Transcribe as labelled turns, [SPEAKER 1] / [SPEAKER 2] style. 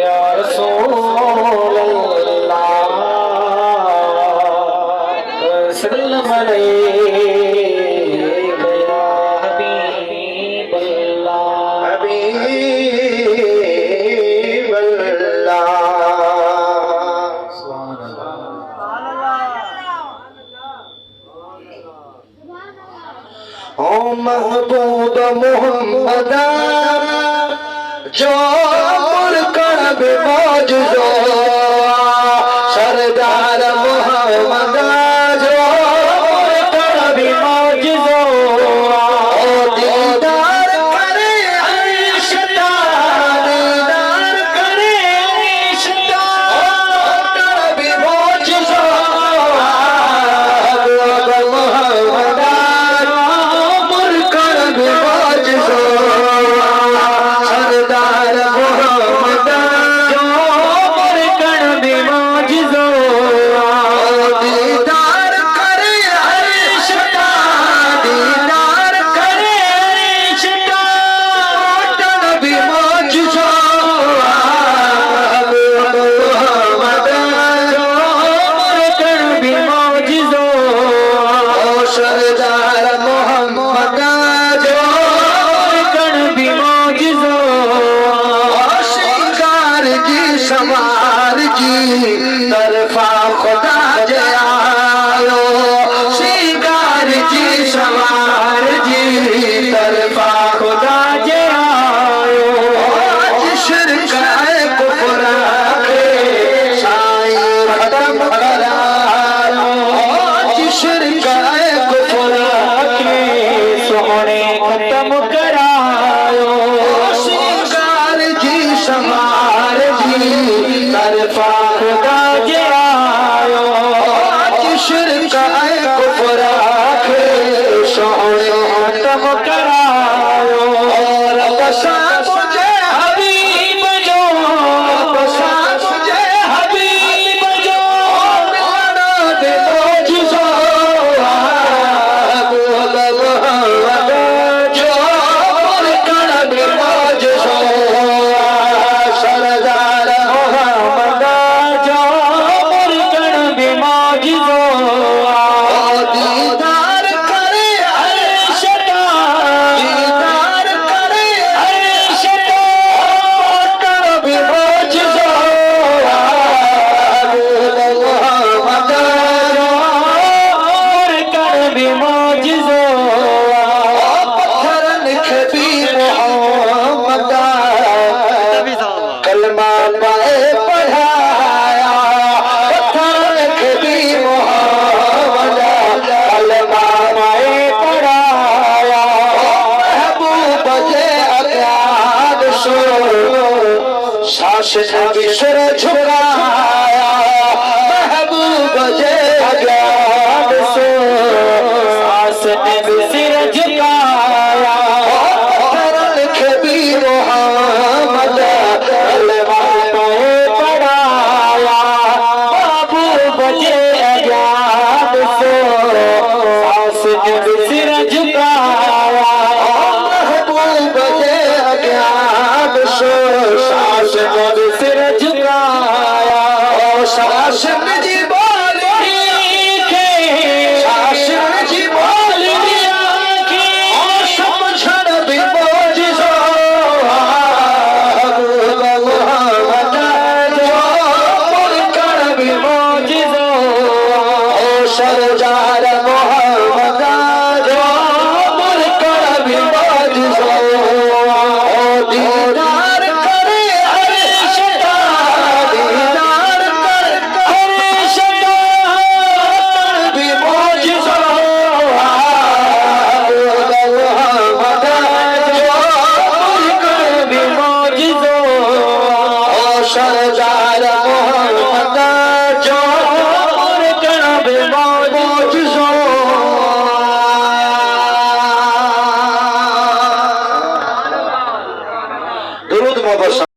[SPEAKER 1] या रसूल अल्लाह सल्लम अलैका या हबीब अल्लाह हबीब अल्लाह सुभान अल्लाह। ओ महबूब मोहम्मद जो मुल्कन बेमौजूदो सरदार मोहम्मद जो मुल्कन बेमौजूदो दीदार करे अर्शदा दीदार करे अर्शदा मुल्कन बेमौजूदो मोहम्मद मुल्कन बेमौजूदो सरदार मोहम्मद जो मुल्कन बेमौजूदो दीदार करे अर्शदा दीदार करे अर्शदा मुल्कन बेमौजूदो मोहम्मद जो मुल्कन बेमौजूदो सरदार मोहम्मद जो मुल्कन बेमौजूदो शिकार जी समार जी तरफा खुदा जयायो शिकार जी समार जी तरफा खुदा जयायो शिरक कुफर के साईं खत्म करायो शिरक कुफर के सोने खत्म करायो शिकार जी समार जी तरफा खुदा जयायो शिरक कुफर के सोने खत्म करायो और बसा मुझे हबीब जो बसा मुझे हबीब जो मिलना दे मौजूदो मोहम्मद जो मुल्कन बेमौजूदो सरदार मोहम्मद जो मुल्कन बेमौजूदो दीदार करे अर्शदा दीदार करे अर्शदा मुल्कन बेमौजूदो मोहम्मद जो मुल्कन बेमौजूदो पत्थर लिखे भी मोहम्मद कलमा पाए पढ़ाया पत्थर लिखे भी मोहम्मद कलमा पाए पढ़ाया महबूब जे अज्ञान सो सास नबी सिर झुकाया महबूब जे अज्ञान सो सास नबी सिर झुकाया पत्थर लिखे भी मोहम्मद कलमा पाए पढ़ाया महबूब जे अज्ञान सो सास नबी सिर झुकाया महबूब जे अज्ञान सो सास नबी